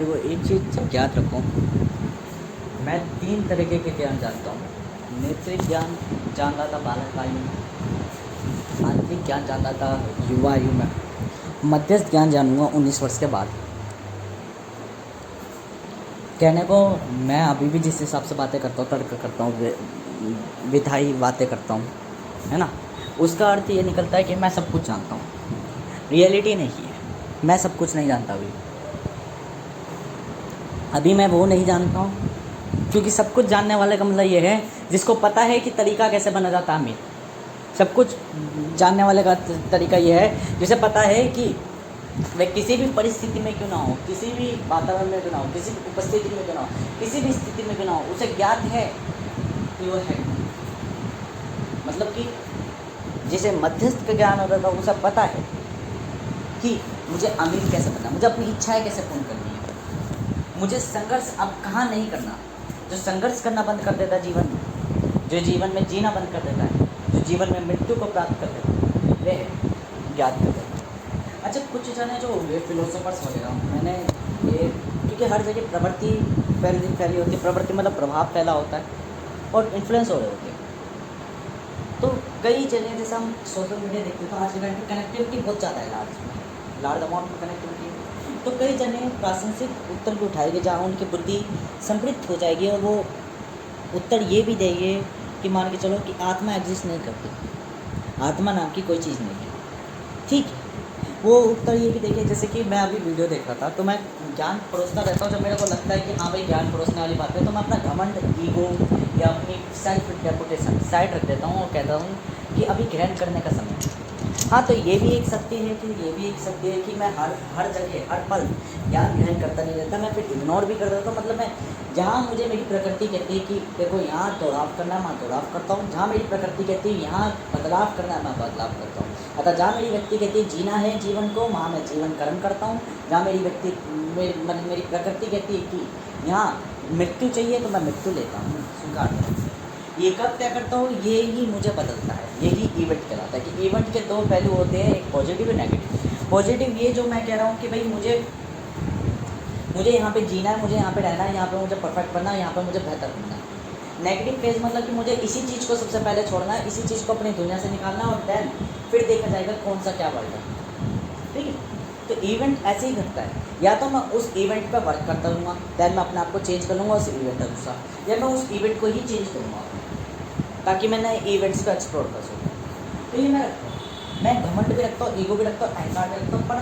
देखो एक चीज़ सब याद रखो, मैं 3 तरीके के ज्ञान जानता हूँ। नेत्रिक ज्ञान जान रहा था बालकायु में, आंतरिक ज्ञान जान रहा था युवा आयु में, मध्यस्थ ज्ञान जानूंगा 19 वर्ष के बाद। कहने को मैं अभी भी जिस हिसाब से बातें करता हूँ, तर्क करता हूँ, विधायी बातें करता हूँ, है ना, उसका अर्थ ये निकलता है कि मैं सब कुछ जानता हूँ। रियलिटी नहीं है, मैं सब कुछ नहीं जानता अभी मैं वो नहीं जानता हूँ, क्योंकि सब कुछ जानने वाले का मतलब ये है जिसको पता है कि तरीका कैसे बना जाता है अमीर। सब कुछ जानने वाले का तरीका ये है जिसे पता है कि वह किसी भी परिस्थिति में क्यों ना हो, किसी भी वातावरण में क्यों ना हो, किसी भी उपस्थिति में क्यों ना हो, किसी भी स्थिति में क्यों ना हो, उसे ज्ञात है कि वो है। मतलब कि जिसे मध्यस्थ का ज्ञान होता था उसे पता है कि मुझे अमीर कैसे बनना, मुझे अपनी इच्छाएं कैसे पूर्ण करनी है, मुझे संघर्ष अब कहाँ नहीं करना। जो संघर्ष करना बंद कर देता है जीवन में, जो जीवन में जीना बंद कर देता है, जो जीवन में मृत्यु को प्राप्त कर देता है, वे है ज्ञात कर देता है। अच्छा, कुछ जने जो वे फिलोसोफर्स वगैरह, मैंने ये, क्योंकि हर जगह प्रवृत्ति फैली होती है, प्रवृत्ति मतलब प्रभाव फैला होता है और इन्फ्लुएंस हो रहे होते हैं। तो कई जगह जैसे हम सोशल मीडिया देखते हैं तो आज के टाइम पर कनेक्टिविटी बहुत ज़्यादा है, लार्ज अमाउंट में कनेक्टिविटी। तो कई जने प्रासंगिक उत्तर भी उठाएंगे जहाँ उनकी बुद्धि समृद्ध हो जाएगी और वो उत्तर ये भी देंगे कि मान के चलो कि आत्मा एग्जिस्ट नहीं करती, आत्मा नाम की कोई चीज़ नहीं है, ठीक है। वो उत्तर ये भी देंगे, जैसे कि मैं अभी वीडियो देख रहा था तो मैं ज्ञान परोसता रहता हूँ। जब मेरे को लगता है कि हाँ भाई ज्ञान परोसने वाली बात है तो मैं अपना घमंड, ईगो या अपनी सेल्फ रेपुटेशन साइड रख देता हूँ और कहता हूँ कि अभी ग्रहण करने का समय है। हाँ, तो ये भी एक शक्ति है कि मैं हर जगह हर पल ज्ञान ग्रहण करता नहीं रहता, मैं फिर इग्नोर भी कर देता हूँ। मतलब मैं जहाँ मुझे मेरी प्रकृति कहती है कि देखो यहाँ दौड़ाव करना है, वहाँ दौड़ाव करता हूँ। जहाँ मेरी प्रकृति कहती है यहाँ बदलाव करना है, मैं बदलाव करता हूँ। अतः जहाँ मेरी व्यक्ति कहती है जीना है जीवन को, वहाँ मैं जीवन कर्म करता हूँ। जहाँ मेरी प्रकृति कहती है कि यहाँ मृत्यु चाहिए तो मैं मृत्यु लेता हूँ, स्वीकार करता हूँ। ये कब तय करता हूँ, ये ही मुझे बदलता है, यही इवेंट कहलाता है। कि इवेंट के 2 पहलू होते हैं, एक पॉजिटिव और नेगेटिव। पॉजिटिव ये जो मैं कह रहा हूँ कि भाई मुझे यहाँ पे जीना है, मुझे यहाँ पे रहना है, यहाँ पे मुझे परफेक्ट बनना है, यहाँ पे मुझे बेहतर बनना है। नेगेटिव फेज मतलब कि मुझे इसी चीज़ को सबसे पहले छोड़ना है, इसी चीज़ को अपनी दुनिया से निकालना है और देन फिर देखा जाएगा कौन सा क्या बढ़ेगा, ठीक है। तो इवेंट ऐसे ही घटता है, या तो मैं उस इवेंट पर वर्क करता रहूँगा, देन मैं अपने आप को चेंज कर लूँगा उस इवेंट अनुसार, या मैं उस इवेंट को ही चेंज करूँगा ताकि मैं नए इवेंट्स को एक्सप्लोर कर सकूँ। तो ये मैं घमंड भी रखता हूँ, ईगो भी रखता हूँ, अहंकार भी रखता हूँ, पर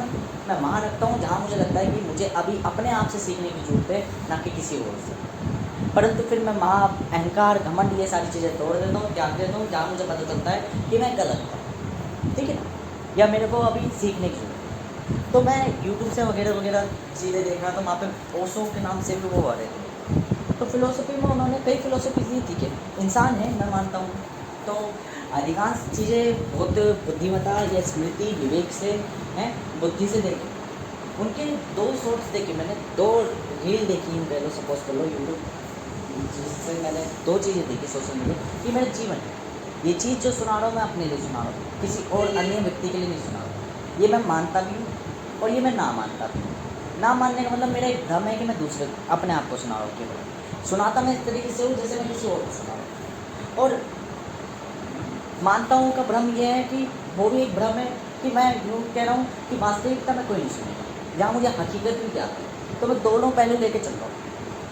मैं वहाँ रखता हूँ जहाँ मुझे लगता है कि मुझे अभी अपने आप से सीखने की जरूरत है, ना कि किसी और से। परंतु फिर मैं वहाँ अहंकार, घमंड, ये सारी चीज़ें तोड़ देता हूँ, त्याग देता हूँ, जहाँ मुझे पता चलता है कि मैं गलत था, ठीक है ना, या मेरे को अभी सीखने की जरूरत है। तो मैं यूट्यूब से वगैरह चीज़ें देख रहा था, वहाँ पे ओशो के नाम से भी वो आ रहे थे। तो फिलोसफी में उन्होंने कई फिलोसफी दी थी कि इंसान है, मैं मानता हूँ, तो अधिकांश चीज़ें बहुत बुद्धिमत्ता या स्मृति विवेक से हैं, बुद्धि से देखें। उनके 2 शॉर्ट्स देखे मैंने, 2 रील देखी, पहले सपोज कर लो यूट्यूब, जिससे मैंने 2 चीज़ें देखी सोशल मीडिया कि मेरा जीवन है, ये चीज़ जो सुना रहा हूँ मैं अपने लिए सुना रहा हूँ, किसी और अन्य व्यक्ति के लिए नहीं सुना रहा हूँ। ये मैं मानता भी हूँ और ये मैं ना मानता भी हूँ। ना मानने का मतलब मेरा एक भ्रम है कि मैं दूसरे अपने आप को सुना रहा हूँ, केवल सुनाता मैं इस तरीके से हूँ जैसे मैं किसी और को सुना रहा हूँ। और मानता हूँ का भ्रम यह है कि वो भी एक भ्रम है कि मैं यूँ कह रहा हूँ कि वास्तविकता में कोई नहीं सुनेगा, जहाँ मुझे हकीकत भी क्या है, तो मैं दोनों पहलू लेके चल रहा हूँ,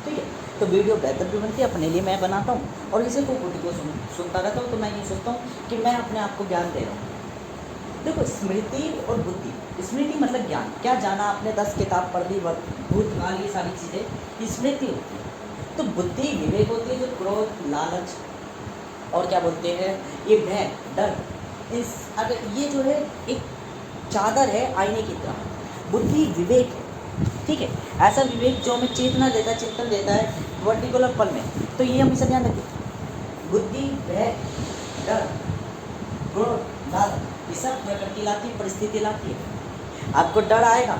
ठीक है। तो वीडियो बेहतर भी बनती है, अपने लिए मैं बनाता हूँ और इसे को खुद को सुनता रहता हूँ। तो मैं ये सोचता हूँ कि मैं अपने आप को ज्ञान दे रहा हूँ। देखो, स्मृति और बुद्धि, स्मृति मतलब ज्ञान, क्या जाना आपने, 10 किताब पढ़ दी, भूतकाल, ये सारी चीज़ें स्मृति होती है। तो बुद्धि विवेक होती है, जो क्रोध, लालच और क्या बोलते हैं, ये भय, डर, इस अगर ये जो है एक चादर है आईने की तरह, बुद्धि विवेक है, ठीक है। ऐसा विवेक जो हमें चेतना देता है, चिंतन देता है पर्टिकुलर पल में। तो ये हमेशा ध्यान रखें, बुद्धि, भय, डर, क्रोध, लालच, ये सब प्रकृति लाती है, परिस्थिति लाती है। आपको डर आएगा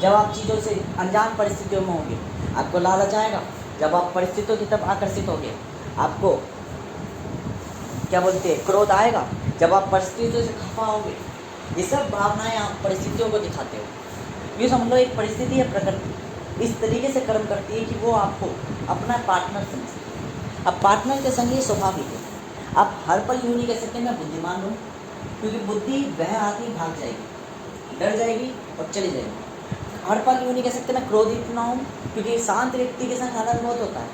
जब आप चीज़ों से अनजान परिस्थितियों में होंगे, आपको लालच आएगा जब आप परिस्थितियों की तरफ आकर्षित होंगे, आपको क्या बोलते हैं, क्रोध आएगा जब आप परिस्थितियों से खफा होंगे। ये सब भावनाएं आप परिस्थितियों को दिखाते हो। ये समझ लो एक परिस्थिति है प्रकृति, इस तरीके से कर्म करती है कि वो आपको अपना पार्टनर समझती है। अब पार्टनर के संग ये स्वाभाविक है। आप हर पल यूँ नहीं कह सकते मैं बुद्धिमान हूँ, क्योंकि बुद्धि वह आदमी भाग जाएगी, डर जाएगी और चली जाएगी। हर पल यूँ नहीं कह सकते मैं क्रोधित ना हूँ, क्योंकि शांत व्यक्ति के संग आनंद बहुत होता है,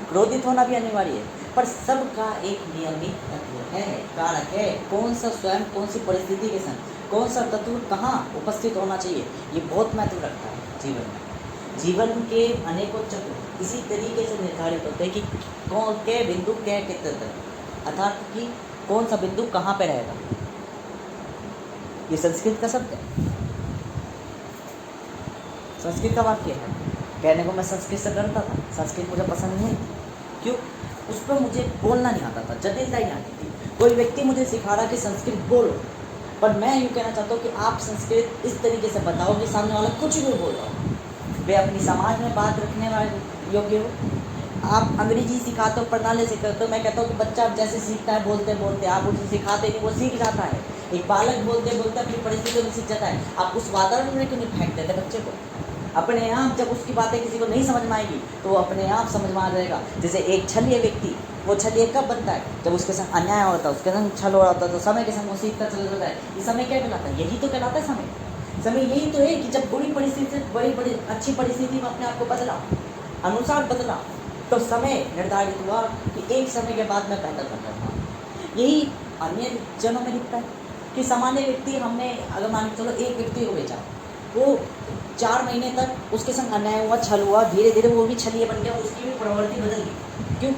क्रोधित होना भी अनिवार्य है। पर सबका एक नियमित तत्व है, कारक है, कौन सा स्वयं कौन सी परिस्थिति के संग कौन सा तत्व कहाँ उपस्थित होना चाहिए, ये बहुत महत्व रखता है जीवन में। जीवन के अनेकों चक्र इसी तरीके से निर्धारित होते हैं कि कौन के बिंदु क्या कितने तक, अर्थात कि कौन सा बिंदु कहाँ पे रहेगा। ये संस्कृत का शब्द है, संस्कृत का वाक्य है। कहने को मैं संस्कृत से डरता था, संस्कृत मुझे पसंद नहीं थी। क्यों? उस पर मुझे बोलना नहीं आता था, जटिलता ही आती थी। कोई व्यक्ति मुझे सिखा रहा कि संस्कृत बोलो, पर मैं यूँ कहना चाहता हूँ कि आप संस्कृत इस तरीके से बताओ कि सामने वाला कुछ भी बोल रहा हो, वे अपनी समाज में बात रखने वाले योग्य हो। आप अंग्रेजी सिखाते हो, प्रणाली से करते हो, मैं कहता हूँ कि बच्चा जैसे सीखता है बोलते बोलते, आप उसे सिखाते नहीं, वो सीख जाता है। एक बालक बोलते बोलते अपनी परिस्थितियों में सीख जाता है। आप उस वातावरण में क्यों नहीं फेंक देते बच्चे को? अपने आप जब उसकी बातें किसी को नहीं समझ में आएगी तो वो अपने आप समझ में आ जाएगा। जैसे एक छलिए व्यक्ति, वो छलिए कब बनता है? जब उसके संग अन्याय होता है, उसके संग छल हो रहा होता है, तो समय के संग वो सीखता चला जाता है। ये समय क्या कहलाता है? यही तो कहलाता है समय। समय यही तो है कि जब बुरी परिस्थिति से बड़ी अच्छी परिस्थिति में अपने आप को बदला, अनुसार बदला, तो समय निर्धारित हुआ कि एक समय के बाद मैं बेहतर कर रहा हूँ। यही अन्य जनों में दिखता है कि सामान्य व्यक्ति, हमने अगर मान के चलो एक व्यक्ति को बेचा, वो 4 महीने तक उसके संग अन्याय हुआ, छल हुआ, धीरे धीरे वो भी छलिए बन गया, उसकी भी प्रवृत्ति बदल गई। क्यों?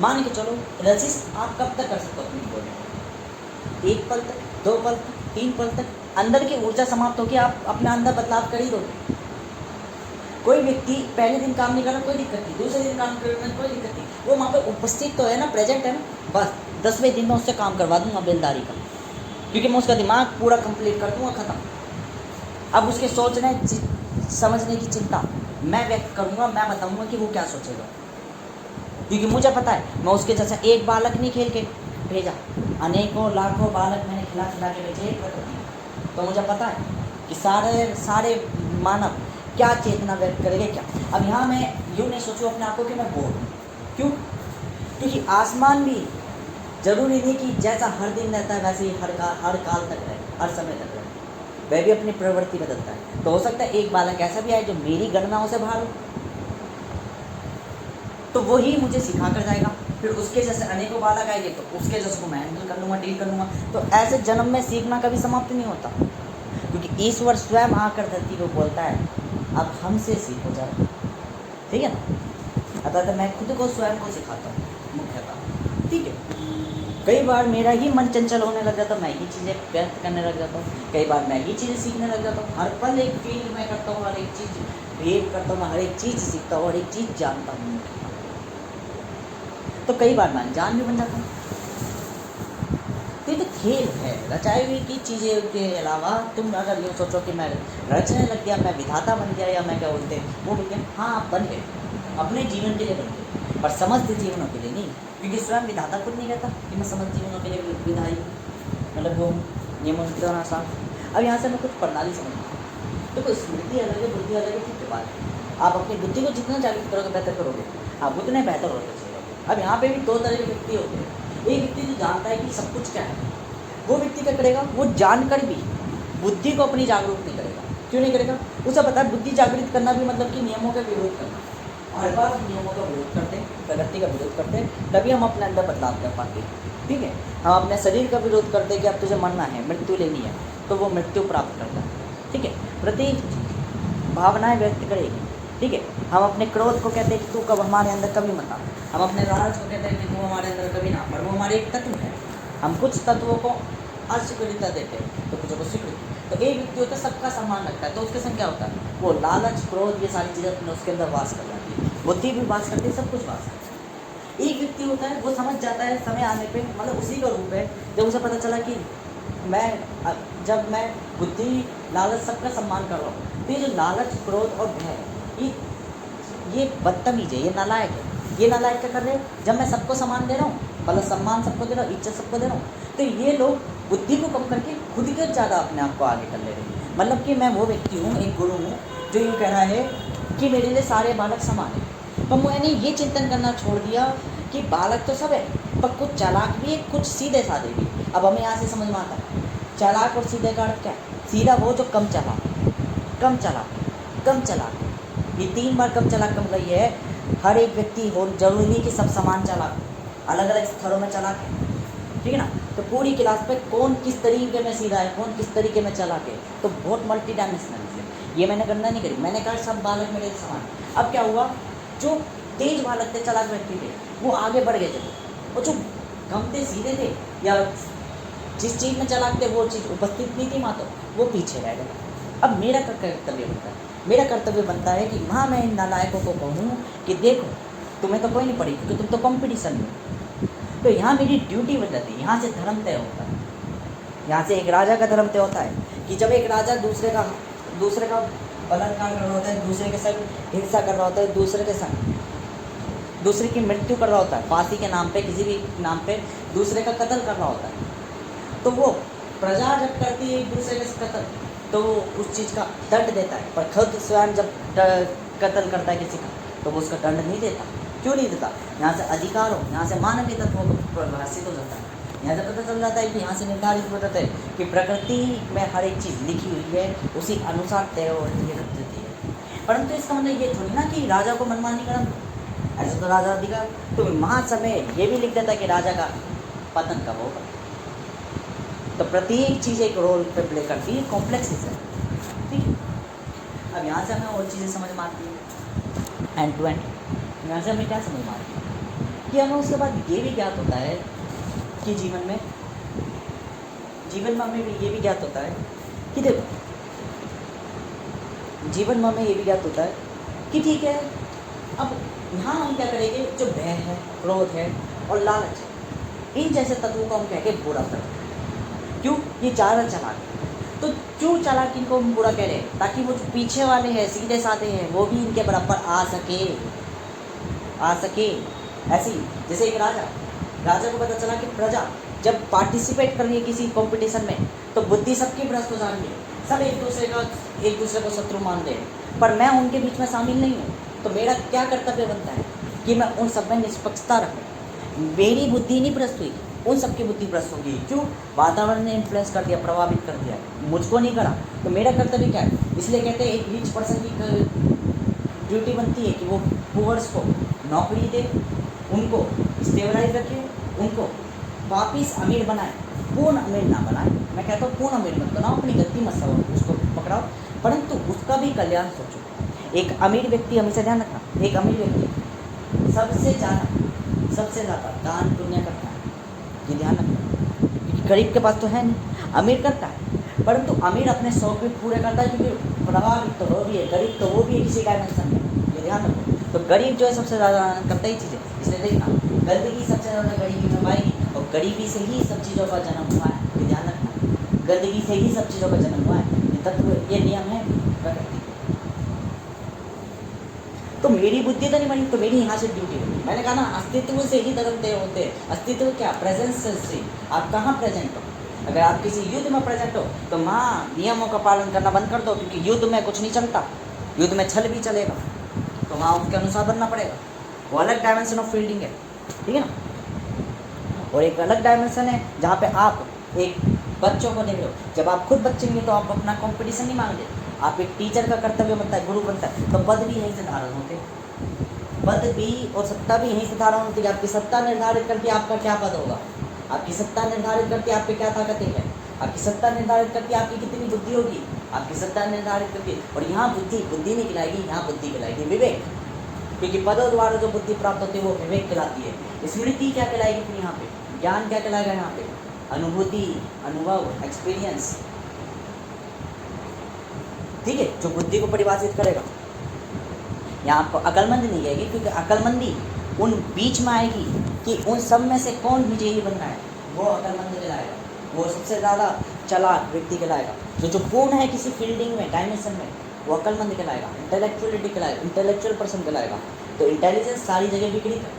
मान के चलो रजिस्ट आप कब तक कर सकते हो अपनी बॉडी? 1 पल तक, 2 पल तक, 3 पल तक, अंदर की ऊर्जा समाप्त होगी, आप अपने अंदर बदलाव कर ही दोगे। कोई व्यक्ति पहले दिन काम नहीं कर रहा, कोई दिक्कत नहीं, दूसरे दिन काम कर रहा, कोई दिक्कत नहीं, वो वहाँ पे उपस्थित तो है ना, प्रेजेंट है ना, बस 10वें दिन में उससे काम करवा दूंगा बेलदारी का, क्योंकि मैं उसका दिमाग पूरा कंप्लीट कर दूंगा, ख़त्म। अब उसके सोचने समझने की चिंता मैं व्यक्त करूँगा, मैं बताऊँगा कि वो क्या सोचेगा, क्योंकि मुझे पता है मैं उसके जैसा एक बालक नहीं खेल के भेजा, अनेकों लाखों बालक मैंने खिला खिला के भेजे एक प्रकृति। तो मुझे पता है कि सारे मानव क्या चेतना व्यक्त करेंगे क्या। अब यहाँ मैं यूँ नहीं सोचूँ अपने आप को कि मैं बोर हूँ। क्यों? क्योंकि आसमान भी जरूरी नहीं कि जैसा हर दिन रहता है वैसे ही हर काल तक रहे, हर समय तक रहे, वह भी अपनी प्रवृत्ति बदलता है। तो हो सकता है एक बालक ऐसा भी आए जो मेरी गणनाओं से बाहर हो, तो वही मुझे सिखा कर जाएगा। फिर उसके जैसे अनेकों बालक आएंगे तो उसके जैसे को मैं हैंडल कर लूँगा, डील कर लूँगा। तो ऐसे जन्म में सीखना कभी समाप्त नहीं होता, क्योंकि ईश्वर स्वयं आकर धरती को बोलता है अब हमसे सीखो जरा, ठीक है ना। अतः मैं खुद को स्वयं को सिखाता हूँ मुख्यतः, ठीक है। कई बार मेरा ही मन चंचल होने लग जाता, मैं ही चीज़ें व्यक्त करने लग जाता हूँ, कई बार मैं ही चीज़ें सीखने लग जाता हूँ। हर पल एक फील मैं करता हूँ, हर एक चीज़ बिहेव करता हूँ, हर एक चीज़ सीखता हूँ, हर एक चीज़ जानता हूँ। तो कई बार मैं अनजान भी बन जाता हूँ। तो ये तो खेल है, रचाई हुई की चीज़ें के अलावा तुम अगर ये सोचो कि मैं रचने लग गया, मैं विधाता बन गया, या मैं क्या बोलते हैं वो बन गया, हाँ आप बन गए, अपने जीवन के लिए बन गए, पर समस्त जीवनों के लिए नहीं। क्योंकि स्वयं विधाता खुद नहीं कहता कि मैं समस्त जीवनों के लिए विधाई, मतलब वो नियमों के द्वारा आसान। अब यहाँ से मैं कुछ प्रणाली समझता हूँ। तो स्मृति अलग है, बुद्धि अलग है, ठीक है बात। आप अपनी बुद्धि को जितना जागृत करोगे बेहतर करोगे, आप उतने बेहतर होते चलोगे। अब यहाँ पे भी 2 तरह के व्यक्ति होते हैं। एक व्यक्ति जो जानता है कि सब कुछ क्या है, वो व्यक्ति क्या करेगा, वो जानकर भी बुद्धि को अपनी जागरूक नहीं करेगा। क्यों नहीं करेगा? उसे पता है बुद्धि जागृत करना भी मतलब कि नियमों का विरोध करना। हर बार नियमों का विरोध करते हैं, प्रगति का विरोध करते हैं, तभी हम अपने अंदर बदलाव कर पाते हैं, ठीक है। हम अपने शरीर का विरोध करते हैं कि अब तुझे मरना है, मृत्यु लेनी है, तो वो मृत्यु प्राप्त करता है, ठीक है। प्रत्येक भावनाएं व्यक्त करेगी, ठीक है। हम अपने क्रोध को कहते हैं कि तू कब हमारे अंदर कभी मत आ, हम अपने लालच को कहते हैं कि तू हमारे अंदर कभी ना, पर वो हमारे एक तत्व है। हम कुछ तत्वों को अस्वीकृतता देते हैं तो कुछ को स्वीकृति। तो एक व्यक्ति होता है सबका सम्मान रखता है, तो उसके संग क्या होता है, वो लालच क्रोध ये सारी चीज़ें अपने उसके अंदर वास कर जाती है, बुद्धि भी वास करती है, सब कुछ वास करती है। एक व्यक्ति होता है वो समझ जाता है समय आने पे, मतलब उसी का रूप है, जब उसे पता चला कि जब मैं बुद्धि लालच सबका सम्मान कर रहा हूँ, तो ये जो लालच क्रोध और भय ये बदतमीज है, ये नालायक है। ये नालायक क्या कर रहे हैं, जब मैं सबको सम्मान दे रहा हूँ, मतलब सम्मान सबको दे रहा हूँ, इज्जत सबको दे रहा हूँ, तो ये लोग बुद्धि को कम करके खुद के ज़्यादा अपने आप को आगे कर ले रहे हैं। मतलब कि मैं वो व्यक्ति हूँ, एक गुरु हूँ, जो यूँ कह रहा है कि मेरे लिए सारे बालक समान हैं। पर मैंने ये चिंतन करना छोड़ दिया कि बालक तो सब है, पर कुछ चालाक भी है, कुछ सीधे साधे भी। अब हमें यहाँ से समझ में आता है चालाक और सीधे का अर्थ क्या है। सीधा वो जो कम चालाक, कम चालाक, कम चालाक, ये 3 बार कम चालाक का मतलब ये है हर एक व्यक्ति हो, जरूरी नहीं कि सब समान चालाक, अलग अलग स्तरों में चालाक है, ठीक है ना। तो पूरी क्लास पे कौन किस तरीके में सीधा है, कौन किस तरीके में चालाक है, तो बहुत मल्टी डायमेंशनल है। ये मैंने गणना नहीं करी, मैंने कहा सब बालक मेरे समान। अब क्या हुआ, जो तेज बालक थे, चालाक व्यक्ति थे, वो आगे बढ़ गए थे, और जो कम थे, सीधे थे, या जिस चीज़ में चालाक थे वो चीज़ उपस्थित नहीं थी वहाँ, तो वो पीछे रह गए। अब मेरा कर्तव्य बनता है, मेरा कर्तव्य बनता है कि वहाँ मैं इन नालायकों को कहूँ कि देखो तुम्हें तो कोई नहीं पड़ी, क्योंकि तुम तो कंपटीशन में। तो यहाँ मेरी ड्यूटी बन जाती है, यहाँ से धर्म तय होता है, यहाँ से एक राजा का धर्म तय होता है कि जब एक राजा दूसरे का बलात्कार कर रहा होता है, दूसरे के संग हिंसा कर रहा होता है, दूसरे की मृत्यु कर रहा होता है, फांसी के नाम पे, किसी भी नाम पे दूसरे का कत्ल कर रहा होता है, तो वो प्रजा जब करती है एक दूसरे के कत्ल, तो वो उस चीज़ का दंड देता है। पर खुद स्वयं जब कत्ल करता है किसी का, तो वो उसका दंड नहीं देता। क्यों नहीं देता? यहाँ से अधिकार हो, यहाँ से मानवीय तत्वों को प्रभाषित हो जाता है, यहाँ से पता चल जाता है कि यहाँ से निर्धारित हो जाता है कि प्रकृति में हर एक चीज़ लिखी हुई है, उसी अनुसार तय हो रही है। परंतु इसका मतलब ये थोड़ी ना कि राजा को मनमानी करना, ऐसा तो राजा अधिकार, तो महासमय ये भी लिख देता है कि राजा का पतन कब होगा। तो प्रत्येक चीज़ एक रोल पे प्ले करती है, कॉम्प्लेक्स है, ठीक है। अब यहाँ से हमें और चीज़ें समझ में आती है एंड टू एंड। यहाँ से हमें क्या समझ में आती है कि हमें उसके बाद ये भी ज्ञात होता है कि जीवन में हमें ये भी ज्ञात होता है कि देखो, जीवन में हमें ये भी ज्ञात होता है कि ठीक है, अब यहाँ हम क्या करेंगे, जो भय है, क्रोध है और लालच है, इन जैसे तत्वों को हम कह के बुरा करें। क्यों? ये ज़्यादा चालाक है, तो क्यों चालाक इनको हम बुरा कह रहे हैं? ताकि वो जो पीछे वाले हैं, सीधे साधे हैं, वो भी इनके बराबर आ सके। ऐसे ही जैसे एक राजा को पता चला कि प्रजा जब पार्टिसिपेट कर रही है किसी कंपटीशन में, तो बुद्धि सबकी भ्रष्ट हो जा रही है, सब एक दूसरे को शत्रु मान रहे हैं, पर मैं उनके बीच में शामिल नहीं हूँ। तो मेरा क्या कर्तव्य बनता है कि मैं उन सब में निष्पक्षता रखूँ। मेरी बुद्धि नहीं भ्रष्ट हुई, उन सबकी बुद्धि भ्रष्ट होगी। क्यों? वातावरण ने इन्फ्लुएंस कर दिया, प्रभावित कर दिया, मुझको नहीं करा। तो मेरा कर्तव्य क्या है? इसलिए कहते हैं एक रिच पर्सन की ड्यूटी बनती है कि वो पुअर्स को नौकरी दे, उनको स्टेबलाइज रखे, उनको वापिस अमीर बनाए, पूर्ण अमीर ना बनाए। मैं कहता हूँ पूर्ण अमीर मत बनाओ, अपनी गलती मत समझो, उसको पकड़ाओ, परंतु उसका भी कल्याण सोचो। एक अमीर व्यक्ति, हमेशा ध्यान रखना, एक अमीर व्यक्ति सबसे ज़्यादा दान पुण्य करता है, ये ध्यान रखना। क्योंकि गरीब के पास तो है नहीं, अमीर करता है, परंतु अमीर अपने शौक भी पूरे करता है, क्योंकि प्रभावित तो वो भी है, गरीब तो वो भी है किसी डायमेंशन में, ये ध्यान रखो। तो गरीब जो है सबसे ज़्यादा करता ही चीज़ें, इसलिए देखना गंदगी सबसे ज़्यादा गरीबी में पाएगी, और गरीबी से ही सब चीज़ों का जन्म हुआ है, ये ध्यान रखना। गंदगी से ही सब चीज़ों का जन्म हुआ है, ये तत्व, ये नियम है प्रकृति। तो मेरी बुद्धि तो नहीं बनी, तो मेरी यहाँ से ड्यूटी होगी। मैंने कहा ना, अस्तित्व से ही धर्म तय होते हैं। अस्तित्व क्या? प्रेजेंस से। आप कहाँ प्रेजेंट हो? अगर आप किसी युद्ध में प्रेजेंट हो, तो वहाँ नियमों का पालन करना बंद कर दो, क्योंकि युद्ध में कुछ नहीं चलता, युद्ध में छल भी चलेगा, तो वहाँ उसके अनुसार बनना पड़ेगा। वो अलग डायमेंशन ऑफ फील्डिंग है, ठीक है ना। और एक अलग डायमेंशन है जहाँ पे आप एक बच्चों को देख रहे हो। जब आप खुद बच्चेंगे तो आप अपना कंपटीशन नहीं मांगते, आप एक टीचर का कर्तव्य बनता है, गुरु बनता है, तो पद भी यहीं से धारण होते हैं। पद भी और सत्ता भी यहीं से धारण होती है। आपकी सत्ता निर्धारित करती है आपका क्या पद होगा, आपकी सत्ता निर्धारित करती है आप पे क्या ताकतें हैं, आपकी सत्ता निर्धारित करती है आपकी कितनी बुद्धि होगी, आपकी सत्ता निर्धारित करती है। और यहाँ बुद्धि नहीं खिलाएगी, यहाँ बुद्धि खिलाएगी विवेक, क्योंकि पदों द्वारा जो बुद्धि प्राप्त होती है वो विवेक खिलाती है। स्मृति क्या खिलाएगी फिर यहाँ पे? ज्ञान क्या खिलाएगा यहाँ पे? अनुभूति, अनुभव, एक्सपीरियंस, ठीक है, जो बुद्धि को परिभाषित करेगा। यहाँ आपको अकलमंद नहीं कहेगी, क्योंकि अकलमंदी उन बीच में आएगी कि उन सब में से कौन विजयी बनना है, वो अकलमंद कहलाएगा, वो सबसे ज़्यादा चालाक व्यक्ति कहलाएगा। जो पूर्ण है किसी फील्डिंग में, डायमेंशन में, वो अकलमंद कहलाएगा, इंटेलेक्चुअलिटी कहलाएगा, इंटेलेक्चुअल पर्सन कहलाएगा। तो इंटेलिजेंस सारी जगह विकृत है।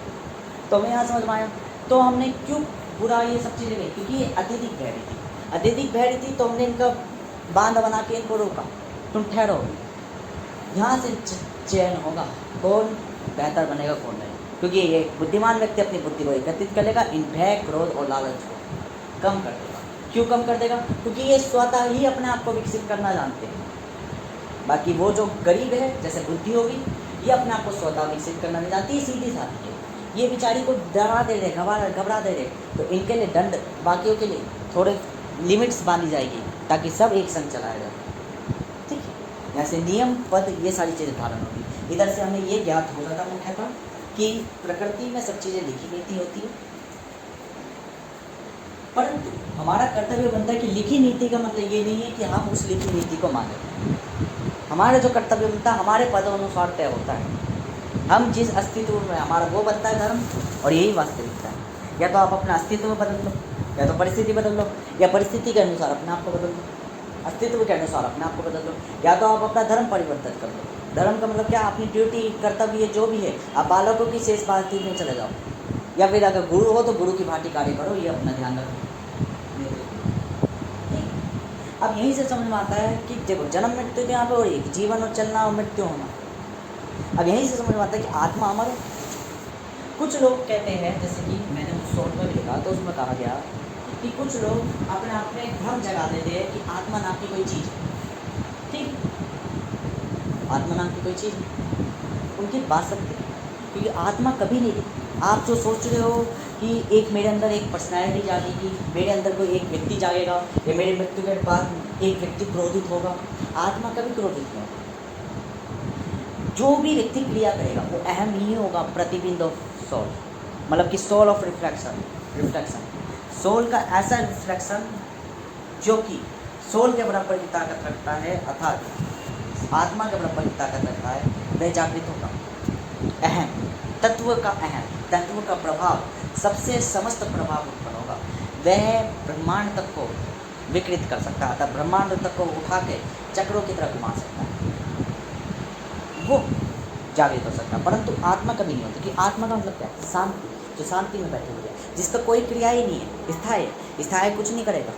तो हमें यहाँ समझ में आया। तो हमने क्यों बुरा ये सब चीज़ें गई? क्योंकि ये अत्यधिक भय रही थी, तो हमने इनका बांध बना के इनको रोका, तुम ठहरो, यहाँ से चयन होगा, कौन बेहतर बनेगा कौन नहीं। क्योंकि ये बुद्धिमान व्यक्ति अपनी बुद्धि को एकत्रित कर लेगा, इन भय, क्रोध और लालच को कम कर देगा। क्यों कम कर देगा? क्योंकि ये स्वतः ही अपने आप को विकसित करना जानते हैं। बाकी वो जो गरीब है, जैसे बुद्धि होगी, ये अपने आप को स्वतः विकसित करना नहीं जानती, सीधी साधी है। ये बेचारी को डरा दे रहे, घबरा दे रहे, तो इनके लिए दंड, बाकियों के लिए थोड़े लिमिट्स बांधी जाएगी ताकि सब एक संग चलाया जाए। ठीक है, ऐसे नियम, पद, ये सारी चीज़ें धारण होगी। इधर से हमें ये ज्ञात हो जाता मुख्यतः कि प्रकृति में सब चीज़ें लिखी नीति होती है, परंतु हमारा कर्तव्य बनता है कि लिखी नीति का मतलब ये नहीं है कि हम उस लिखी नीति को मानें। हमारा जो कर्तव्य बनता है हमारे पदों अनुसार तय होता है। हम जिस अस्तित्व में, हमारा वो बनता है धर्म, और यही वास्तविकता है। या तो आप अपना अस्तित्व में बदल लो, या तो परिस्थिति बदल लो, या परिस्थिति के अनुसार अपने आप को बदल लो, अस्तित्व के अनुसार अपने आप को बदल लो, या तो आप अपना धर्म परिवर्तित कर लो। धर्म का मतलब क्या? अपनी ड्यूटी, कर्तव्य जो भी है, आप बालकों की शेष बातचीत में चले जाओ, या फिर अगर गुरु हो तो गुरु की भांति कार्य करो, ये अपना ध्यान रखो। अब यहीं से समझ में आता है कि देखो, जन्म मृत्यु तो यहाँ पे, और एक जीवन और चलना और मृत्यु होना। अब यहीं से समझ में आता है कि आत्मा अमर है। कुछ लोग कहते हैं, जैसे कि मैंने उस शॉर्ट में लिखा तो उसमें कहा गया कि कुछ लोग अपने आप में भ्रम जगा देते हैं कि आत्मा नाम की कोई चीज़ है। ठीक, आत्मा नाम की कोई चीज़ है, उनकी बात सत्य है, क्योंकि आत्मा कभी नहीं दिखती। आप जो सोच रहे हो कि एक मेरे अंदर एक पर्सनैलिटी जागेगी, मेरे अंदर कोई एक व्यक्ति जागेगा, या मेरे मृत्यु के बाद एक व्यक्ति क्रोधित होगा, आत्मा कभी क्रोधित नहीं होगा। जो भी व्यक्ति क्रिया करेगा वो अहम ही होगा, प्रतिबिंब ऑफ सोल, मतलब कि सोल ऑफ रिफ्लेक्शन, सोल का ऐसा रिफ्लेक्शन जो कि सोल के बराबर की ताकत रखता है, अर्थात आत्मा के बराबर की ताकत रखता है, वह जागृत होगा। अहम तत्व का प्रभाव, सबसे समस्त प्रभाव उत्पन्न होगा। वह ब्रह्मांड तक को विकृत कर सकता है, अर्थात ब्रह्मांड तक को उठा के चक्रों की तरह घुमा सकता है, वो जागृत हो सकता है। परंतु आत्मा कभी नहीं होती, कि आत्मा का मतलब क्या है? शांति, जो शांति में बैठे हुए है, जिसका कोई क्रिया ही नहीं है, स्थायी कुछ नहीं करेगा,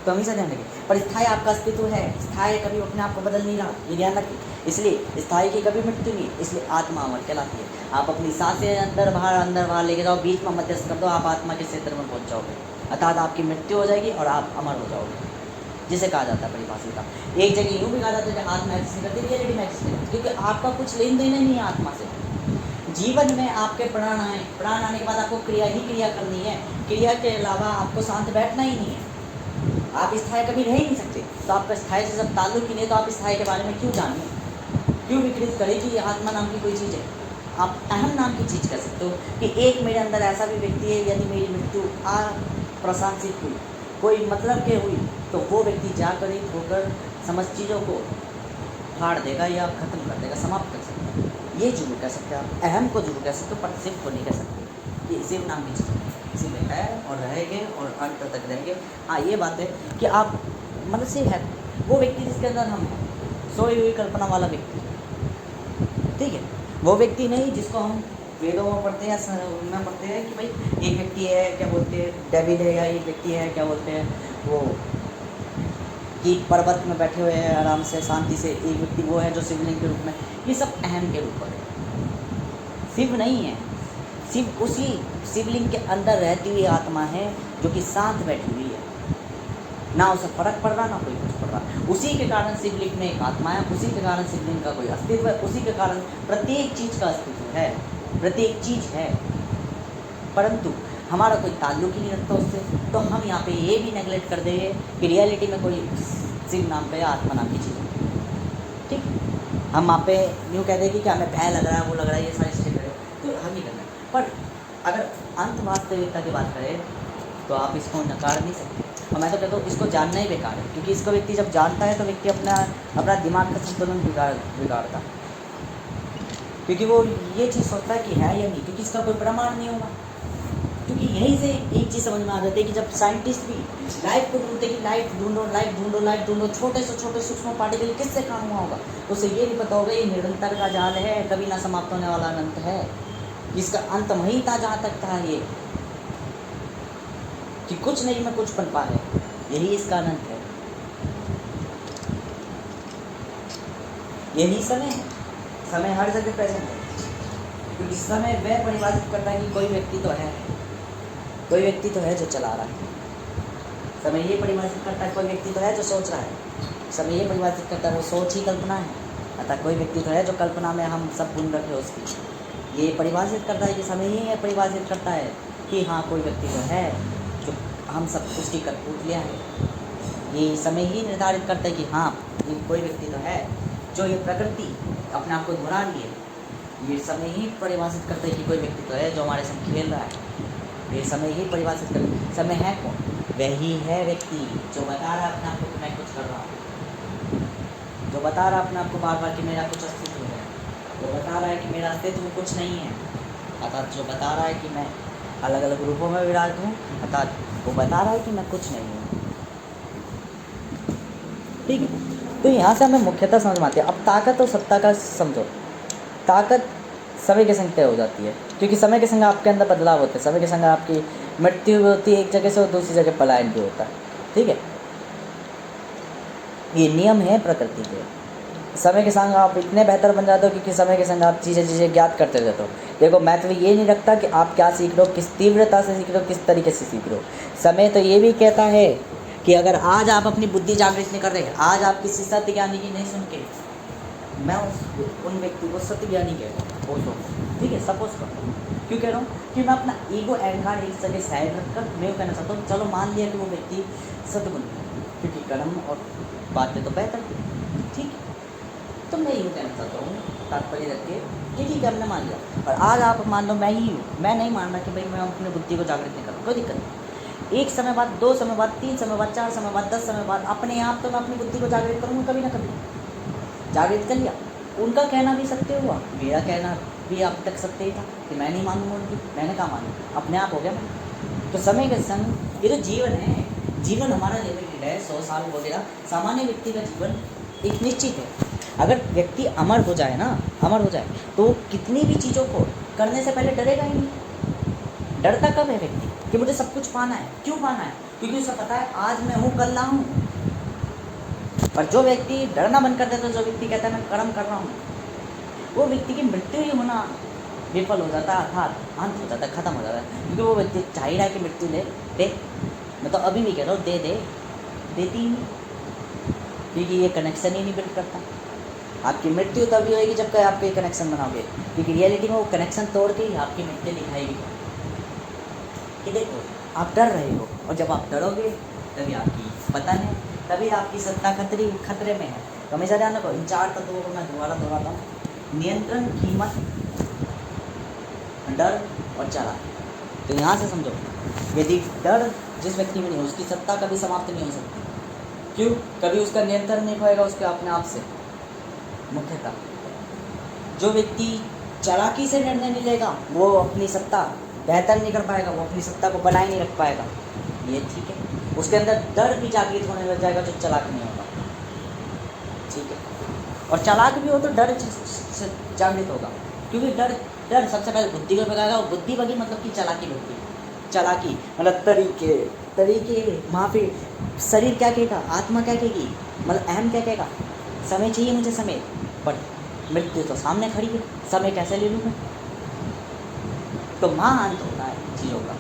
तो हमेशा ध्यान रखिए। पर स्थायी आपका अस्तित्व है, स्थायी कभी अपने आप को बदल नहीं रहा, ये ध्यान रखिए। इसलिए स्थायी की कभी मृत्यु नहीं, इसलिए आत्मा अमर कहलाती है। आप अपनी सांसें अंदर बाहर लेके जाओ, बीच में मध्यस्थ कर दो, आप आत्मा के क्षेत्र में पहुंच जाओगे, अर्थात आपकी मृत्यु हो जाएगी और आप अमर हो जाओगे, जिसे कहा जाता है परिभाषिका। एक जगह यूँ भी कहा जाता है कि आत्मा एक्सिस्ट करती है, रियलिटी में एक्सिस्ट करती है, क्योंकि आपका कुछ लेन देन ही नहीं है आत्मा से। जीवन में आपके प्राण आए, प्राण आने के बाद आपको क्रिया करनी है, क्रिया के अलावा आपको शांत बैठना ही नहीं है। आप स्थायी कभी रह ही नहीं सकते, तो आपका स्थायी से जब ताल्लुक ही नहीं, तो आप स्थायी के बारे में क्यों जानिए, क्यों विकृत करें कि आत्मा नाम की कोई चीज़ है। आप अहम नाम की चीज़ कह सकते हो कि एक मेरे अंदर ऐसा भी व्यक्ति है, यदि मेरी मृत्यु अप्रशांसित हुई, कोई मतलब के हुई, तो वो व्यक्ति जागृत होकर समस्त चीज़ों को फाड़ देगा या ख़त्म कर देगा, समाप्त कर सकता है। ये जरूर कह सकते हैं आप, अहम को जरूर कह सकते हो, पर शिव को नहीं कह सकते। ये शिव नाम की चीज़ शिव है और रहेंगे और अंत तक रहेंगे। हाँ, ये बात है कि आप मतलब शिव है वो व्यक्ति जिसके अंदर हम हैं, सोई हुई कल्पना वाला व्यक्ति, ठीक है, वो व्यक्ति नहीं जिसको हम वेदों में पढ़ते हैं या उनमें पढ़ते हैं कि भाई एक व्यक्ति है, क्या बोलते हैं, डेविड है, या एक व्यक्ति है, क्या बोलते हैं वो, कि पर्वत में बैठे हुए हैं आराम से शांति से, एक व्यक्ति वो है जो शिवलिंग के रूप में, ये सब अहम के रूप में है। शिव नहीं है, शिव उसी शिवलिंग के अंदर रहती हुई आत्मा है जो कि शांत बैठी हुई है, ना उसे फर्क पड़ रहा ना कोई कुछ पड़ रहा। उसी के कारण शिवलिंग में एक आत्मा है, उसी के कारण शिवलिंग का कोई अस्तित्व है, उसी के कारण प्रत्येक चीज़ का अस्तित्व है, प्रत्येक चीज़ है, परंतु हमारा कोई ताल्लुक ही नहीं रखता उससे। तो हम यहाँ पे ये भी नेगलेक्ट कर देंगे कि रियलिटी में कोई शिव नाम पे आत्मा नाम की चीज़ है, ठीक। हम वहाँ पे यूँ कह देंगे कि हमें भय लग रहा है, वो लग रहा है, ये सारी चीज़ें करें, तो हम ही करना है। पर अगर अंत वास्तविकता की बात करें तो आप इसको नकार नहीं सकते, और मैं तो कहता हूँ इसको जानना ही बेकार है, क्योंकि इसको व्यक्ति जब जानता है तो व्यक्ति अपना दिमाग का संतुलन बिगाड़ता है, क्योंकि वो ये चीज़ सोचता है कि है या नहीं, क्योंकि इसका कोई प्रमाण नहीं होगा। क्योंकि यहीं से एक चीज़ समझ में आ जाती है कि जब साइंटिस्ट भी लाइफ को ढूंढते कि लाइफ ढूंढो, छोटे से छोटे सूक्ष्म पार्टिकल किससे काम हुआ होगा, तो उसे ये नहीं पता होगा ये निरंतर का जाल है, कभी ना समाप्त होने वाला अनंत है, इसका अंत वहीं था जहाँ तक था ये, कि कुछ नहीं में कुछ पनपा है, यही इसका अनंत है, यही समय है। समय हर जगह प्रेजेंट है, क्योंकि समय वह परिभाषित करता है कि कोई व्यक्ति तो है, कोई व्यक्ति तो है जो चला रहा है। समय ये परिभाषित करता है कोई व्यक्ति तो है जो सोच रहा है। समय ये परिभाषित करता है वो सोच ही कल्पना है, अतः कोई व्यक्ति तो है जो कल्पना में हम सब गुण रखे उसकी। ये परिभाषित करता है कि समय ही ये परिभाषित करता है कि हाँ कोई व्यक्ति तो है जो हम सब उसकी कठपुतलियाँ है। ये समय ही निर्धारित करता है कि हाँ ये कोई व्यक्ति तो है जो ये प्रकृति अपने आप को दोहरा रही है। ये समय ही परिभाषित करता है कि कोई व्यक्ति तो है जो हमारे संग खेल रहा है। ये समय ही परिभाषित करता, समय है कौन? वही है व्यक्ति जो बता रहा है अपने आप को कि मैं कुछ कर रहा हूँ, जो बता रहा है अपने आप को बार बार कि मेरा कुछ अस्तित्व है, जो बता रहा है कि मेरा अस्तित्व में कुछ नहीं है, अर्थात जो बता रहा है कि मैं अलग अलग रूपों में विराजित हूँ, अर्थात वो बता रहा है कि मैं कुछ नहीं हूँ। ठीक है, तो यहाँ से हमें मुख्यतः समझ में आती है। अब ताकत और सत्ता का समझो। ताकत समय के संग तय हो जाती है, क्योंकि समय के संग आपके अंदर बदलाव होते हैं। समय के संग आपकी मृत्यु भी होती है एक जगह से और दूसरी जगह पलायन भी होता है। ठीक है, ये नियम है प्रकृति के। समय के संग आप इतने बेहतर बन जाते हो क्योंकि समय के संग आप चीज़ें ज्ञात करते रहते हो। देखो महत्व ये नहीं रखता कि आप क्या सीख रहे हो, किस तीव्रता से सीख रहे हो, किस तरीके से सीख रहे हो। समय तो ये भी कहता है कि अगर आज आप अपनी बुद्धि जागृत नहीं कर रहे, आज आप किसी सत्य ज्ञानी की नहीं सुन के, मैं उन व्यक्ति को सत्य ज्ञानी कहता हूँ, ठीक है, सपोज करता हूँ। क्यों कह रहा हूँ कि मैं अपना ईगो अहंकार एक जगह साइड रखकर मैं कहना चाहता हूँ चलो मान लिया कि वो व्यक्ति सत्य बन गया, क्योंकि कर्म और बातें तो बेहतर थी। ठीक है, तो मैं यूँ कहना चाहता हूँ तात्पर्य रख के कि ठीक है हमने मान लिया, और आज आप मान लो मैं ही हूँ, मैं नहीं मान रहा कि भाई मैं अपनी बुद्धि को जागृत नहीं कर रहा, कोई दिक्कत नहीं। एक समय बाद, 2 समय बाद, 3 समय बाद, 4 समय बाद, 10 समय बाद अपने आप तो मैं अपनी बुद्धि को जागृत करूँगा, कभी ना कभी जागृत कर लिया। उनका कहना भी सत्य हुआ, मेरा कहना भी अब तक सत्य ही था कि मैं नहीं मानूंगा उनकी, मैंने कहा मानू, अपने आप हो गया मैं। तो समय के संग ये जो जीवन है, जीवन हमारा लिमिटेड है, 100 साल वगैरह। सामान्य व्यक्ति का जीवन एक निश्चित है। अगर व्यक्ति अमर हो जाए ना, अमर हो जाए तो कितनी भी चीज़ों को करने से पहले डरेगा ही नहीं। डरता कब है व्यक्ति कि मुझे सब कुछ पाना है। क्यों पाना है? क्योंकि उसे पता है आज मैं हूँ कल ना हूँ। और जो व्यक्ति डरना बंद कर देता है, जो व्यक्ति कहता है मैं कर्म कर रहा हूँ, वो व्यक्ति की मृत्यु ही होना विफल हो जाता है, अर्थात अंत हो जाता है, खत्म हो जाता है। क्योंकि वो व्यक्ति चाह रहा है कि मृत्यु दे, मैं तो अभी भी कह रहा हूँ देती ही नहीं, क्योंकि ये कनेक्शन ही नहीं बिल्ड करता। आपकी मृत्यु तभी होगी जब आप ये कनेक्शन बनाओगे, क्योंकि रियलिटी में वो कनेक्शन तोड़ के ही आपकी मृत्यु दिखाएगी कि देखो आप डर रहे हो, और जब आप डरोगे तभी आपकी पतन है, तभी आपकी सत्ता खतरे में है। तो हमेशा ध्यान रखो, इन 4 तत्वों को मैं दोबारा दोहराता हूँ: नियंत्रण, कीमत, डर और चालाकी। तो यहाँ से समझो, यदि डर जिस व्यक्ति में नहीं हो, उसकी सत्ता कभी समाप्त नहीं हो सकती। क्यों? कभी उसका नियंत्रण नहीं होएगा उसके अपने आप से। मुख्यतः जो व्यक्ति चालाकी से निर्णय नहीं लेगा वो अपनी सत्ता बेहतर नहीं कर पाएगा, वो अपनी सत्ता को बनाए नहीं रख पाएगा। ये ठीक है। उसके अंदर डर भी जागृत होने लग जाएगा जो चालाक नहीं होगा। ठीक है, और चालाक भी हो तो डर जागृत होगा, क्योंकि डर सबसे पहले बुद्धि को भगाएगा, और बुद्धि भगी मतलब कि चालाकी भगी। चालाकी मतलब तरीके वहाँ पे शरीर क्या कहेगा, आत्मा क्या कहेगी, मतलब अहम क्या कहेगा, समय चाहिए मुझे समय, पर मृत्यु तो सामने खड़ी है, समय कैसे ले लूँ मैं? तो अंत होता है चीज़ों का।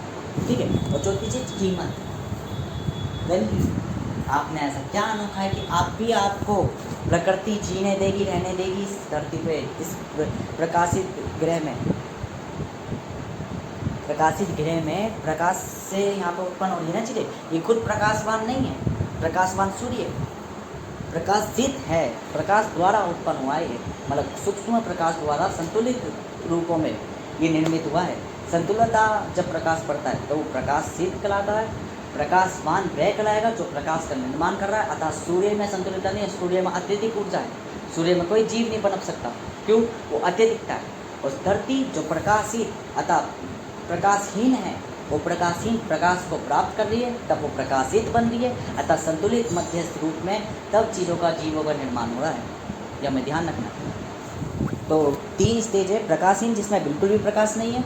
ठीक है, और चौथी चीज़ कीमत, वैल्यू। आपने ऐसा क्या अनोखा है कि आप भी आपको प्रकृति जीने देगी, रहने देगी इस धरती पे, इस प्रकाशित ग्रह में। प्रकाशित गृह में प्रकाश से यहाँ पर उत्पन्न हो रही है ना चीज़ें। ये खुद प्रकाशवान नहीं है, प्रकाशवान सूर्य प्रकाशित है, प्रकाश द्वारा उत्पन्न हुआ है, मतलब सूक्ष्म प्रकाश द्वारा संतुलित रूपों में ये निर्मित हुआ है। संतुलता जब प्रकाश पड़ता है तो वो प्रकाशित कहलाता है। प्रकाशवान वह कहलाएगा जो प्रकाश का निर्माण कर रहा है। अतः सूर्य में संतुलितता नहीं है, सूर्य में अत्यधिक ऊर्जा है, सूर्य में कोई जीव नहीं पनप सकता। क्यों? वो अत्यधिकता है। और धरती जो प्रकाशित अतः प्रकाशहीन है, वो प्रकाशहीन प्रकाश को प्राप्त कर रही है, तब वो प्रकाशित बन रही है। अतः संतुलित मध्यस्थ रूप में तब चीज़ों का, जीवों का निर्माण हो रहा है। यह हमें ध्यान रखना। तो 3 स्टेज है। प्रकाशहीन जिसमें बिल्कुल भी प्रकाश नहीं है,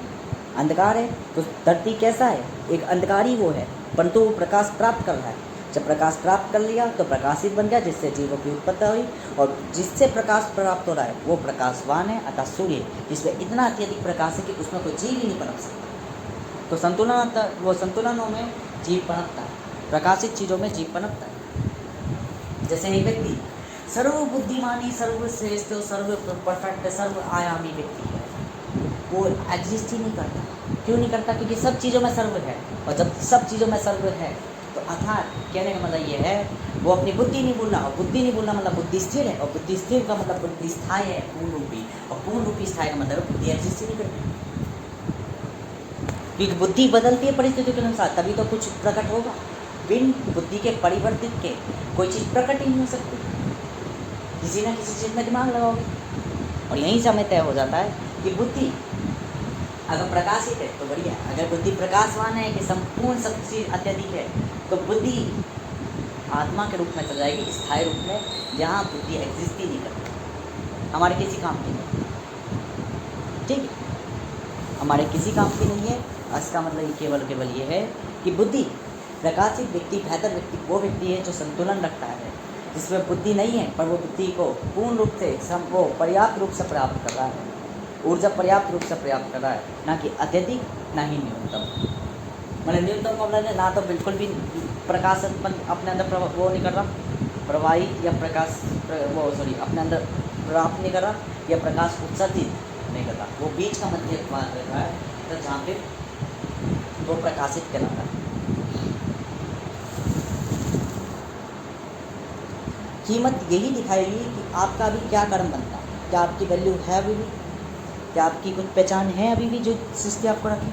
अंधकार है। तो धरती कैसा है? एक अंधकार ही वो है, परंतु वो प्रकाश प्राप्त कर रहा है। जब प्रकाश प्राप्त कर लिया तो प्रकाशित बन गया, जिससे जीवों की उत्पत्ति हुई, और जिससे प्रकाश प्राप्त हो रहा है वो प्रकाशवान है, अतः सूर्य, जिसमें इतना अत्यधिक प्रकाश है कि उसमें कोई जीव ही नहीं पनप सकता। तो संतुलन, वो संतुलनों में जीव पनपता है, प्रकाशित चीज़ों में जीव पनपता है। जैसे एक व्यक्ति सर्वबुद्धिमानी, सर्वश्रेष्ठ, सर्व परफेक्ट, सर्व आयामी व्यक्ति है, वो एग्जिस्ट ही नहीं करता। क्यों नहीं करता? क्योंकि सब चीज़ों में सर्व है, और जब सब चीज़ों में सर्व है तो अर्थात कहने का मतलब ये है, वो अपनी बुद्धि नहीं बोलना, और बुद्धि नहीं बोलना मतलब बुद्धि स्थिर है, और बुद्धि स्थिर का मतलब बुद्धि स्थायी है, पूर्ण रूपी, और पूर्ण रूपी स्थायी का मतलब बुद्धि एग्जिस्ट ही नहीं करती, क्योंकि बुद्धि बदलती है परिस्थितियों के अनुसार, तभी तो कुछ प्रकट होगा। बिन बुद्धि के परिवर्तित के कोई चीज़ प्रकट ही नहीं हो सकती। किसी ना किसी चीज़ में दिमाग लगाओगे, और यहीं से हमें तय हो जाता है कि बुद्धि अगर प्रकाशित है तो बढ़िया, अगर बुद्धि प्रकाशवान है कि संपूर्ण सब चीज़ अत्यधिक है, तो बुद्धि आत्मा के रूप में चल जाएगी, स्थायी रूप में, जहाँ बुद्धि एग्जिस्ट ही नहीं करती, हमारे किसी काम की नहीं, ठीक है, हमारे किसी काम की नहीं है। इसका मतलब ये केवल ये है कि बुद्धि प्रकाशित व्यक्ति, बेहतर व्यक्ति वो व्यक्ति है जो संतुलन रखता है, जिसमें बुद्धि नहीं है पर वो बुद्धि को पूर्ण रूप से वो पर्याप्त रूप से प्राप्त कर रहा है, ऊर्जा पर्याप्त रूप से प्राप्त कर रहा है, ना कि अत्यधिक ना ही न्यूनतम। मतलब न्यूनतम का मतलब ना तो बिल्कुल भी प्रकाश अपने अंदर वो नहीं कर रहा, प्रवाहित या प्रकाश अपने अंदर प्राप्त नहीं कर रहा, या प्रकाश उत्सर्जित नहीं कर रहा, वो बीच का मध्य मार्ग रह रहा है, तो जहाँ पे वो प्रकाशित कहलाता है। कीमत यही दिखाएगी कि आपका अभी क्या कर्म बनता है, क्या आपकी वैल्यू है अभी भी, क्या आपकी कुछ पहचान है अभी भी जो सृष्टि आपको रखे।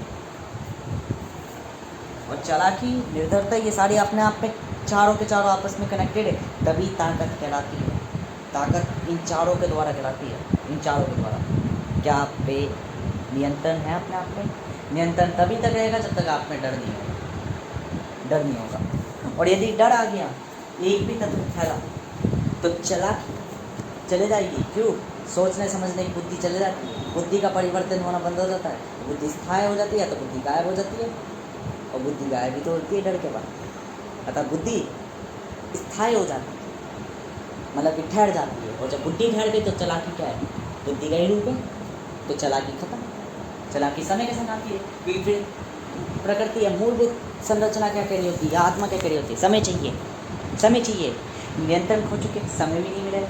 और चालाकी, निर्धरता, ये सारी अपने आप में चारों के चारों आपस में कनेक्टेड है, तभी ताकत कहलाती है। ताकत इन चारों के द्वारा कहलाती है, इन चारों के द्वारा। क्या आप पे नियंत्रण है अपने आप पे? नियंत्रण तभी तक रहेगा जब तक आप में डर नहीं होगा, डर नहीं होगा। और यदि डर आ गया, एक भी तत्व फैला, तो चालाकी चले जाएगी। क्यों? सोचने समझने की बुद्धि चले जाती है, बुद्धि का परिवर्तन होना बंद हो जाता है, तो बुद्धि स्थायी हो जाती है, तो बुद्धि गायब हो जाती है, और बुद्धि गायब भी तो होती है डर के बाद। अतः बुद्धि स्थायी हो जाती है, मतलब कि ठहर जाती है, और जब बुद्धि ठहर गई तो चालाकी क्या है? बुद्धि का ही रूप है, तो चालाकी खत्म। चालाकी समय के संग आती है, क्योंकि फिर प्रकृति या मूलभूत संरचना क्या कह रही होती है, आत्मा क्या कह रही होती है? समय चाहिए, समय चाहिए। नियंत्रण खो चुके, समय भी नहीं मिलेगा।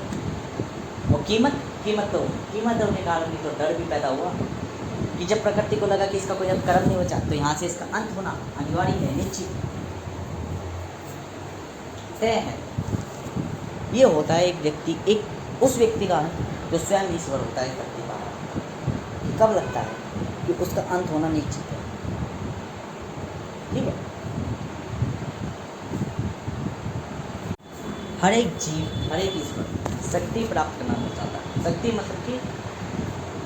और कीमत होने के कारण भी तो डर भी पैदा हुआ, कि जब प्रकृति को लगा कि इसका कोई अब कर्म नहीं बचा, तो यहाँ से इसका अंत होना अनिवार्य है, निश्चित तय है। ये होता है एक व्यक्ति, उस व्यक्ति का अंत जो स्वयं ईश्वर होता है धरती पर। कब लगता है कि उसका अंत होना निश्चित है, ठीक है। हर एक जीव, हर एक ईश्वर शक्ति प्राप्त करना चाहता है। शक्ति मतलब कि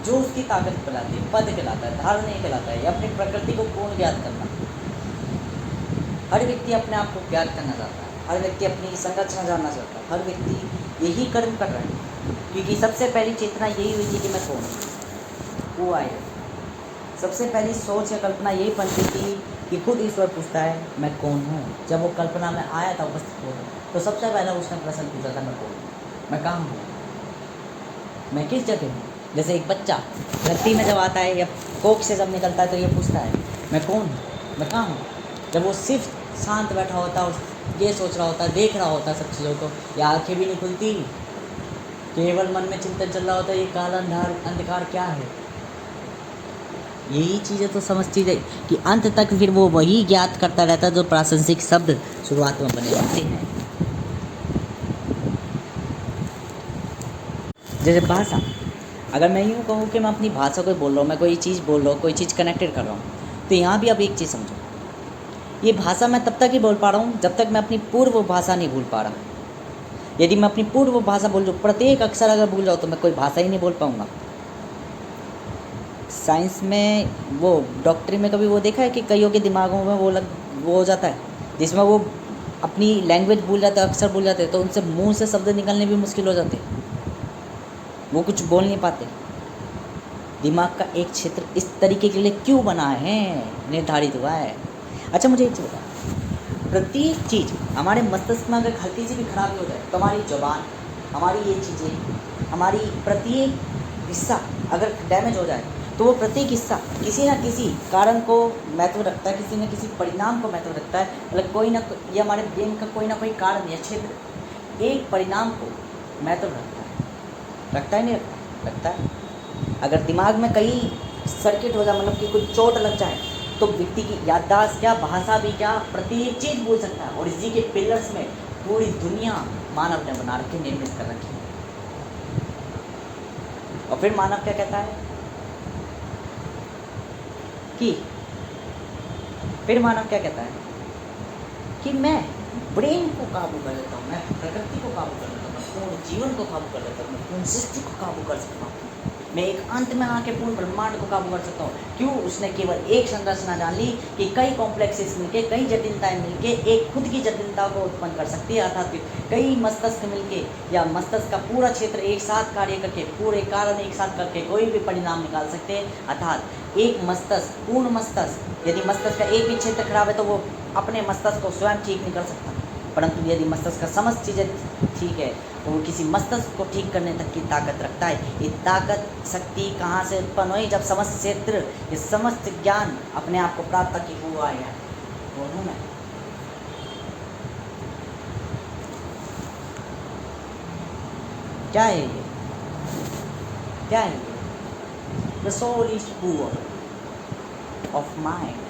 जो उसकी ताकत कहलाती है, पद कहलाता है, धारणा कहलाता है, या अपनी प्रकृति को पूर्ण ज्ञात करना। हर व्यक्ति अपने आप को ज्ञात करना चाहता है, हर व्यक्ति अपनी संरचना जानना चाहता है, हर व्यक्ति यही कर्म कर रहा है, क्योंकि सबसे पहली चेतना यही हुई थी कि मैं कौन हूँ, वो आए। सबसे पहली सोच या कल्पना यही बनती थी कि खुद ईश्वर पूछता है मैं कौन हूँ। जब वो कल्पना में आया था, उपस्थित हुआ, तो सबसे पहला उसने प्रश्न पूछा था मैं कौन हूँ, मैं कहाँ हूँ, मैं किस जगह हूँ। जैसे एक बच्चा धरती में जब आता है या कोख से जब निकलता है, तो ये पूछता है मैं कौन हूँ, मैं कहाँ हूँ। जब वो सिर्फ शांत बैठा होता है और ये सोच रहा होता है, देख रहा होता है सब चीज़ों को, या आँखें भी नहीं खुलती, केवल मन में चिंतन चल रहा होता है, ये काला अंधकार क्या है। यही चीज़ें तो समझती है कि अंत तक फिर वो वही ज्ञात करता रहता है जो प्रासंगिक शब्द शुरुआत में बने रहते हैं। जैसे भाषा, अगर मैं यूँ कहूँ कि मैं अपनी भाषा को बोल रहा हूँ, मैं कोई चीज़ बोल रहा हूँ, कोई चीज़ कनेक्टेड कर रहा हूँ, तो यहाँ भी अब एक चीज़ समझो, ये भाषा मैं तब तक ही बोल पा रहा हूँ जब तक मैं अपनी पूर्व भाषा नहीं भूल पा रहा। यदि मैं अपनी पूर्व भाषा बोल जाऊँ, प्रत्येक अक्षर अगर भूल जाऊँ, तो मैं कोई भाषा ही नहीं बोल पाऊँगा। साइंस में वो डॉक्टरी में कभी वो देखा है कि कईयों के दिमागों में वो हो जाता है, जिसमें वो अपनी लैंग्वेज भूल जाते हैं, अक्षर भूल जाते हैं, तो उनसे मुंह से शब्द निकलने भी मुश्किल हो जाते हैं, वो कुछ बोल नहीं पाते। दिमाग का एक क्षेत्र इस तरीके के लिए क्यों बना है, निर्धारित हुआ है। अच्छा मुझे एक चीज़ बता, प्रत्येक चीज़ हमारे मस्तिष्क में अगर हल्की सी भी खराबी हो जाए तो हमारी जुबान, हमारी ये चीज़ें, हमारी प्रत्येक हिस्सा अगर डैमेज हो जाए तो वो प्रत्येक हिस्सा किसी न किसी कारण को महत्व रखता है, किसी न किसी परिणाम को महत्व रखता है। मतलब कोई ना ये हमारे ब्रेन का कोई ना कोई कारण या क्षेत्र एक परिणाम को महत्व रखता है नहीं रखता है। अगर दिमाग में कई सर्किट हो जाए, मतलब कि कोई चोट लग जाए, तो व्यक्ति की याददाश्त क्या, भाषा भी क्या, प्रत्येक चीज़ भूल सकता है। और इसी के पिलर्स में पूरी दुनिया मानव ने बना रखी, निर्मित कर रखी है। और फिर मानव क्या कहता है कि मैं ब्रेन को काबू कर लेता हूँ, मैं प्रकृति को काबू कर लेता हूँ, मैं पूर्ण जीवन को काबू कर लेता हूँ, मैं पूर्ण सृष्टि को काबू कर सकता हूँ, मैं एक अंत में आके पूर्ण ब्रह्मांड को काबू कर सकता हूँ। क्यों? उसने केवल एक संरचना जान ली कि कई कॉम्प्लेक्सेस मिलके, कई जटिलताएं मिलके एक खुद की जटिलता को उत्पन्न कर सकती है। अर्थात कई मस्तिष्क मिलके या मस्तिष्क का पूरा क्षेत्र एक साथ कार्य करके, पूरे कारण एक साथ करके कोई भी परिणाम निकाल सकते हैं। अर्थात एक मस्तिष्क, पूर्ण मस्तिष्क, यदि मस्तिष्क का एक भी क्षेत्र खराब है तो वो अपने मस्तिष्क को स्वयं ठीक नहीं कर सकता, परंतु यदि मस्तिष्क का समस्त चीज़ें ठीक है तो वो किसी मस्तिष्क को ठीक करने तक की ताकत रखता है। ये ताकत, शक्ति कहाँ से उत्पन्न हुई? जब समस्त क्षेत्र, ये समस्त ज्ञान अपने आप को प्राप्त की हुआ है। बोलूँ मैं क्या है ये? क्या है ये? The soul is poor of mind.